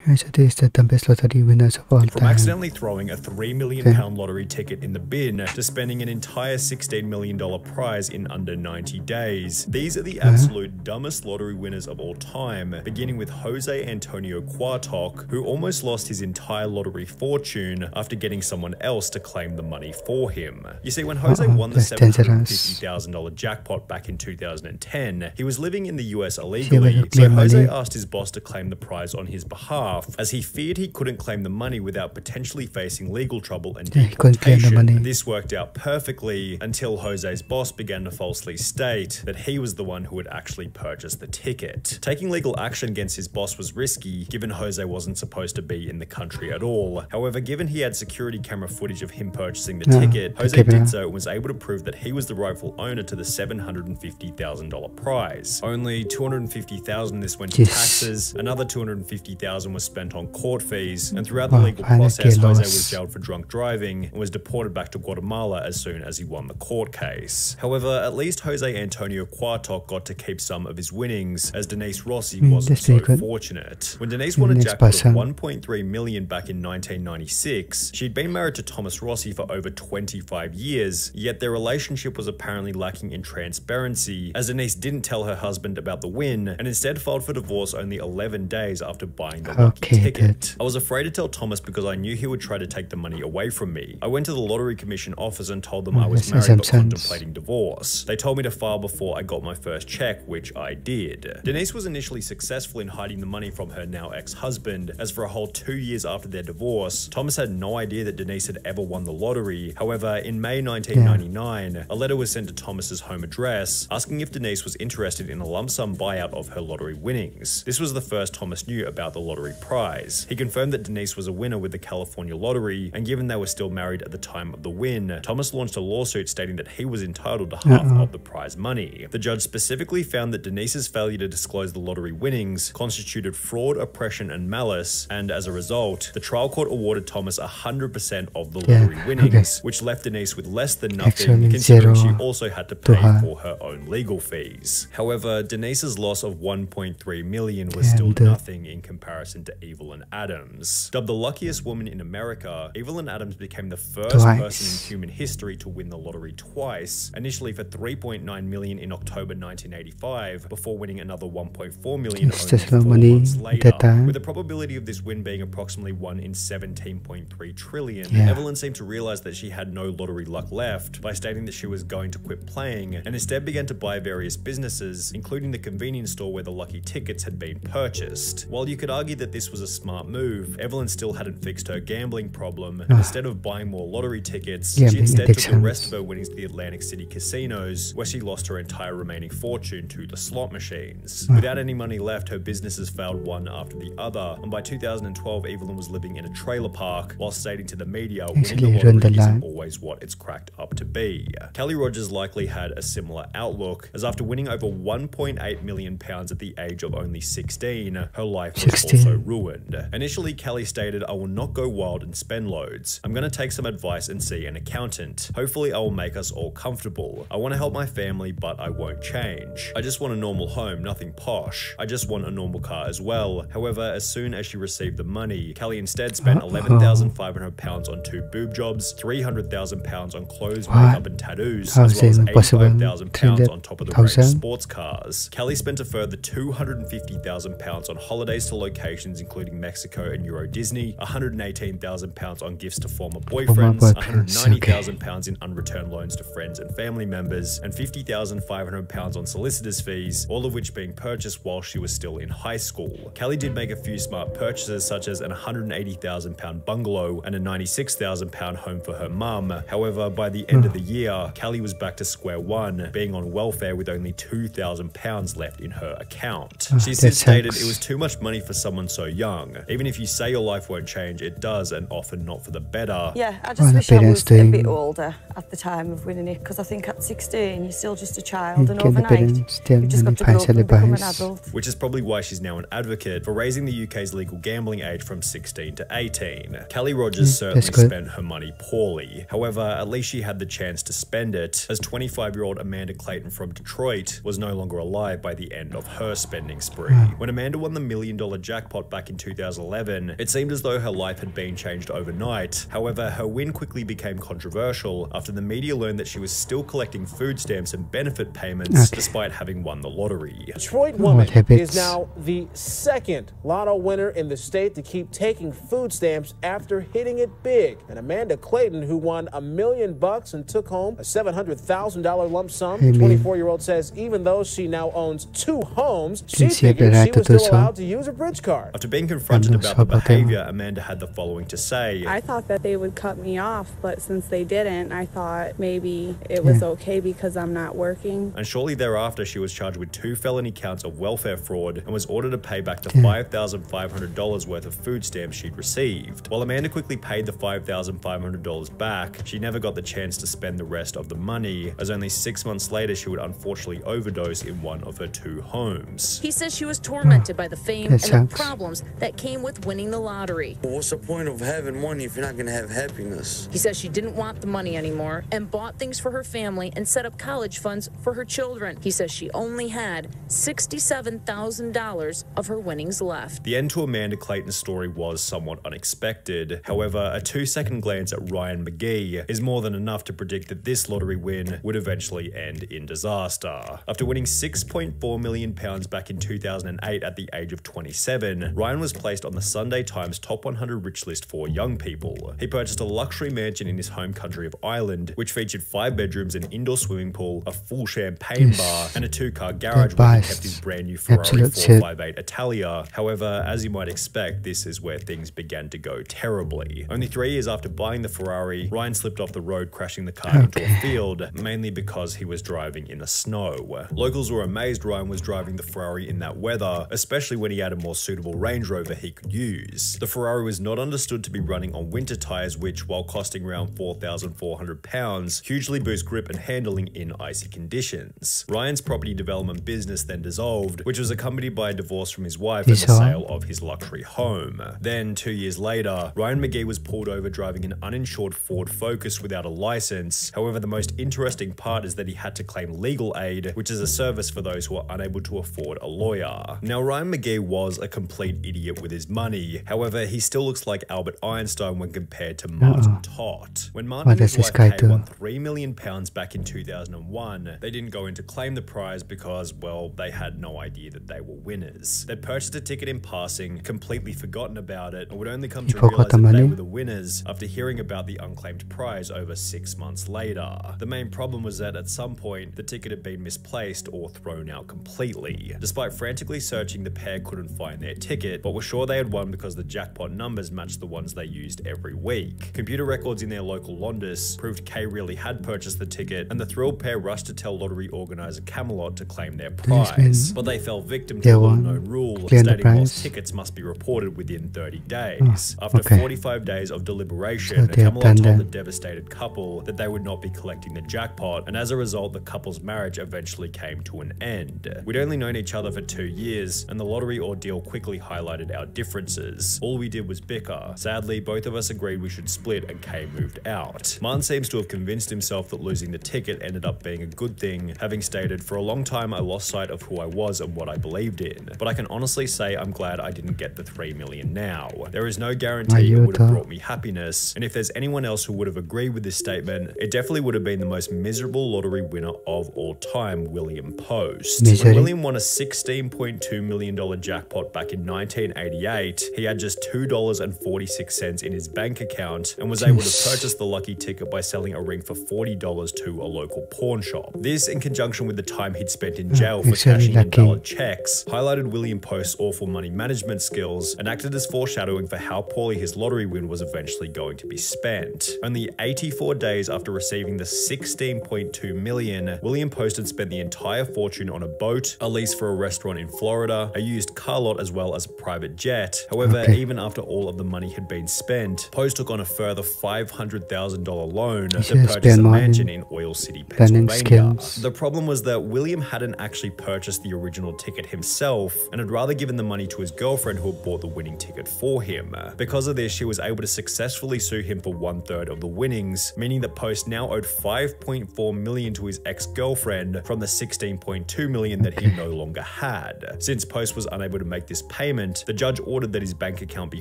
So this is the best lottery winners of all From time. accidentally throwing a £3 million lottery ticket in the bin to spending an entire $16 million prize in under 90 days. These are the absolute dumbest lottery winners of all time, beginning with Jose Antonio Cuartoc, who almost lost his entire lottery fortune after getting someone else to claim the money for him. You see, when Jose won the $750,000 jackpot back in 2010, he was living in the US illegally, so Jose asked his boss to claim the prize on his behalf, as he feared he couldn't claim the money without potentially facing legal trouble and deportation. This worked out perfectly until Jose's boss began to falsely state that he was the one who had actually purchased the ticket. Taking legal action against his boss was risky, given Jose wasn't supposed to be in the country at all. However, given he had security camera footage of him purchasing the ticket, Jose did so and was able to prove that he was the rightful owner to the $750,000 prize. Only $250,000 this went to taxes, another $250,000 was spent on court fees, and throughout the legal process, Jose was jailed for drunk driving and was deported back to Guatemala as soon as he won the court case. However, at least Jose Antonio Cuartoc got to keep some of his winnings, as Denise Rossi wasn't so fortunate. When Denise won a jackpot of $1.3 million back in 1996, she'd been married to Thomas Rossi for over 25 years, yet their relationship was apparently lacking in transparency, as Denise didn't tell her husband about the win and instead filed for divorce only 11 days after buying the lucky ticket. I was afraid to tell Thomas because I knew he would try to take the money away from me. I went to the Lottery Commission office and told them I was married but contemplating divorce. They told me to file before I got my first check, which I did. Denise was initially successful in hiding the money from her now ex-husband, as for a whole 2 years after their divorce, Thomas had no idea that Denise had ever won the lottery. However, in May 1999, a letter was sent to Thomas's home address asking if Denise was interested in a lump sum buyout of her lottery winnings. This was the first Thomas knew about the lottery prize. He confirmed that Denise was a winner with the California lottery, and given they were still married at the time of the win, Thomas launched a lawsuit stating that he was entitled to half of the prize money. The judge specifically found that Denise's failure to disclose the lottery winnings constituted fraud, oppression, and malice, and as a result, the trial court awarded Thomas 100% of the lottery winnings, which left Denise with less than nothing, considering she also had to pay for her own legal fees. However, Denise's loss of $1.3 million was still nothing in comparison to Evelyn Adams. Dubbed the luckiest woman in America, Evelyn Adams became the first person in human history to win the lottery twice, initially for $3.9 million in October 1985, before winning another $1.4 million only 4 months later. With the probability of this win being approximately 1 in 17.3 trillion, Evelyn seemed to realize that she had no lottery luck left by stating that she was going to quit playing, and instead began to buy various businesses, including the convenience store where the lucky tickets had been purchased. While you could argue that this was a smart move, Evelyn still hadn't fixed her gambling problem, and instead of buying more lottery tickets, she instead took the rest of her winnings to the Atlantic City casinos, where she lost her entire remaining fortune to the slot machines. Without any money left, her businesses failed one after the other, and by 2012, Evelyn was living in a trailer park, while stating to the media, winning the lottery isn't always what it's cracked up to be. Kelly Rogers likely had a similar outlook, as after winning over £1.8 million at the age of only 16, her life was also ruined. Initially, Kelly stated, "I will not go wild and spend loads. I'm going to take some advice and see an accountant. Hopefully I will make us all comfortable. I want to help my family, but I won't change. I just want a normal home, nothing posh. I just want a normal car as well." However, as soon as she received the money, Kelly instead spent £11,500 on 2 boob jobs, £300,000 on clothes, makeup and tattoos, as well as £85,000 on top of the range sports cars. Kelly spent a further £250,000 on holidays to locations including Mexico and Euro Disney, £118,000 on gifts to former boyfriends, £190,000 in unreturned loans to friends and family members, and £50,500 on solicitors' fees, all of which being purchased while she was still in high school. Kelly did make a few smart purchases, such as an £180,000 bungalow and a £96,000 home for her mum. However, by the end of the year, Kelly was back to square one, being on welfare with only £2,000 left in her account. She since stated, "It was too much money for someone so young. Even if you say your life won't change, it does, and often not for the better." Yeah, I just wish I was a bit older at the time of winning it, because I think at 16 you're still just a child, and overnight you've just got to grow up and become an adult. Which is probably why she's now an advocate for raising the UK's legal gambling age from 16 to 18. Kelly Rogers certainly spent her money poorly. However, at least she had the chance to spend it, as 25-year-old Amanda Clayton from Detroit was no longer alive by the end of her spending spree. When Amanda won the $1 million jackpot back in 2011, it seemed as though her life had been changed overnight. However, her win quickly became controversial after the media learned that she was still collecting food stamps and benefit payments despite having won the lottery. Detroit woman is now the second lotto winner in the state to keep taking food stamps after hitting it big. And Amanda Clayton, who won $1 million and took home a $700,000 lump sum, the 24-year-old says even though she now owns 2 homes, she figured she was still allowed to use a bridge card. After being confronted about the behavior, Amanda had the following to say. I thought that they would cut me off, but since they didn't, I thought maybe it was okay because I'm not working. And shortly thereafter, she was charged with 2 felony counts of welfare fraud and was ordered to pay back the $5,500 worth of food stamps she'd received. While Amanda quickly paid the $5,500 back, she never got the chance to spend the rest of the money, as only 6 months later she would unfortunately overdose in one of her 2 homes. He says she was tormented by the fame and the problems that came with winning the lottery. What's the point of having money if you're not going to have happiness? He says she didn't want the money anymore and bought things for her family and set up college funds for her children. He says she only had $67,000 of her winnings left. The end to Amanda Clayton's story was somewhat unexpected. However, a 2-second glance at Ryan McGee is more than enough to predict that this lottery win would eventually end in disaster. After winning £6.4 million back in 2008 at the age of 27, Ryan was placed on the Sunday Times Top 100 Rich list for young people. He purchased a luxury mansion in his home country of Ireland, which featured 5 bedrooms, an indoor swimming pool, a full champagne bar, and a 2-car garage where he kept his brand new Ferrari 458 Italia. However, as you might expect, this is where things began to go terribly. Only 3 years after buying the Ferrari, Ryan slipped off the road, crashing the car into a field, mainly because he was driving in the snow. Locals were amazed Ryan was driving the Ferrari in that weather, especially when he had a more suitable Range Rover he could use. The Ferrari was not understood to be running on winter tires, which, while costing around £4,400, hugely boost grip and handling in icy conditions. Ryan's property development business then dissolved, which was accompanied by a divorce from his wife and the sale of his luxury home. Then, 2 years later, Ryan McGee was pulled over driving an uninsured Ford Focus without a license. However, the most interesting part is that he had to claim legal aid, which is a service for those who are unable to afford a lawyer. Now, Ryan McGee was a complete idiot with his money. However, he still looks like Albert Einstein when compared to Martin Todt. When Martin and his wife Kay won £3 million back in 2001, they didn't go in to claim the prize because, well, they had no idea that they were winners. They'd purchased a ticket in passing, completely forgotten about it, and would only come to realize that they were the winners after hearing about the unclaimed prize over 6 months later. The main problem was that at some point, the ticket had been misplaced or thrown out completely. Despite frantically searching, the pair couldn't find their ticket, but were sure they had won because the jackpot numbers matched the ones they used every week. Computer records in their local Londis proved Kay really had purchased the ticket, and the thrilled pair rushed to tell lottery organizer Camelot to claim their prize. But they fell victim to a little-known rule stating lost tickets must be reported within 30 days. After 45 days of deliberation, Camelot told the devastated couple that they would not be collecting the jackpot, and as a result, the couple's marriage eventually came to an end. We'd only known each other for 2 years, and the lottery ordeal quickly highlighted our differences. All we did was bicker. Sadly, both of us agreed we should split, and Kay moved out. Martin seems to have convinced himself that losing the ticket ended up being a good thing, having stated, "For a long time I lost sight of who I was and what I believed in, but I can honestly say I'm glad I didn't get the $3 million now. There is no guarantee it would have brought me happiness, and if there's anyone else who would have agreed with this statement, it definitely would have been the most miserable lottery winner of all time, William Post." When William won a $16.2 million jackpot back in 1988, he had just $2.46 in his bank account and was able to purchase the lucky ticket by selling a ring for $40 to a local pawn shop. This, in conjunction with the time he'd spent in jail for cashing in valid checks, highlighted William Post's awful money management skills and acted as foreshadowing for how poorly his lottery win was eventually going to be spent. Only 84 days after receiving the $16.2 million, William Post had spent the entire fortune on a boat, a lease for a restaurant in Florida, a used car lot, as well as a private jet. However, even after all of the money had been spent, Post took on a further $500,000 loan to purchase a mansion in Oil City, Pennsylvania. The problem was that William hadn't actually purchased the original ticket himself and had rather given the money to his girlfriend who had bought the winning ticket for him. Because of this, she was able to successfully sue him for 1/3 of the winnings, meaning that Post now owed $5.4 million to his ex-girlfriend from the $16.2 million that he no longer had. Since Post was unable to make this payment, judgment, the judge ordered that his bank account be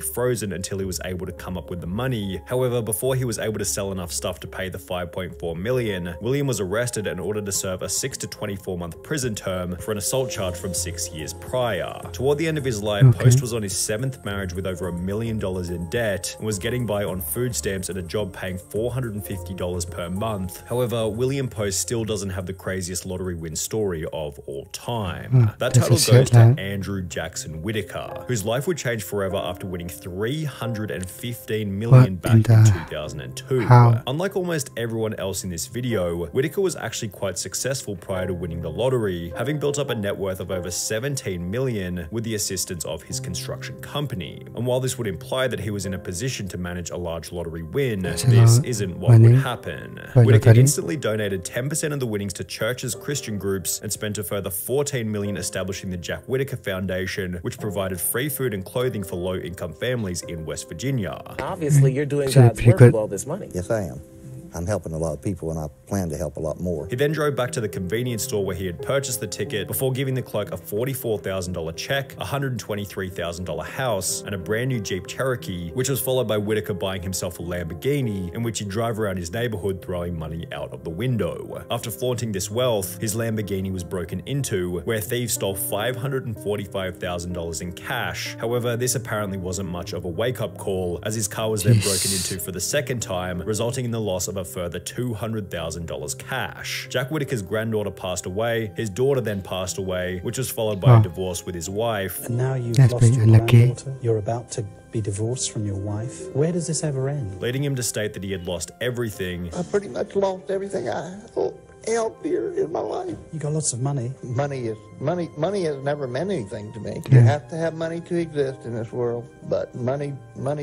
frozen until he was able to come up with the money. However, before he was able to sell enough stuff to pay the $5.4 million, William was arrested and ordered to serve a 6 to 24-month prison term for an assault charge from 6 years prior. Toward the end of his life, Post was on his 7th marriage with over $1 million in debt and was getting by on food stamps at a job paying $450 per month. However, William Post still doesn't have the craziest lottery win story of all time. That title goes to Andrew Jackson Whitaker, whose life would change forever after winning $315 million back in 2002. Unlike almost everyone else in this video, Whitaker was actually quite successful prior to winning the lottery, having built up a net worth of over $17 million with the assistance of his construction company. And while this would imply that he was in a position to manage a large lottery win, this isn't what would happen. Whitaker instantly donated 10% of the winnings to churches, Christian groups, and spent a further $14 million establishing the Jack Whitaker Foundation, which provided free food and clothing for low-income families in West Virginia. Obviously, you're doing God's work with all this money. Yes, I am. I'm helping a lot of people, and I plan to help a lot more. He then drove back to the convenience store where he had purchased the ticket before giving the clerk a $44,000 check, a $123,000 house, and a brand new Jeep Cherokee, which was followed by Whitaker buying himself a Lamborghini, in which he'd drive around his neighborhood throwing money out of the window. After flaunting this wealth, his Lamborghini was broken into, where thieves stole $545,000 in cash. However, this apparently wasn't much of a wake-up call, as his car was then broken into for the second time, resulting in the loss of a further $200,000 cash. Jack Whitaker's granddaughter passed away, his daughter then passed away, which was followed by a divorce with his wife. And now you've lost your granddaughter, you're about to be divorced from your wife. Where does this ever end? Leading him to state that he had lost everything. I pretty much lost everything I held dear in my life. You got lots of money. Money has never meant anything to me. You have to have money to exist in this world, but money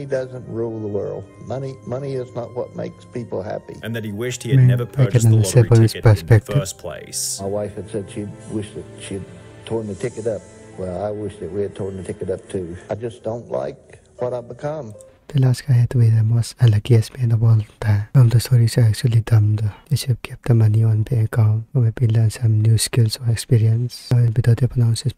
doesn't rule the world. Money is not what makes people happy. And that he wished he had never purchased the lottery ticket in the first place. My wife had said she wished that she'd torn the ticket up. Well, I wish that we had torn the ticket up too. I just don't like what I've become. The last guy had to be the most unluckiest man of all time. The stories are actually dumb though. They should have kept the money on bank account or maybe learn some new skills or experience. Without the pronounces,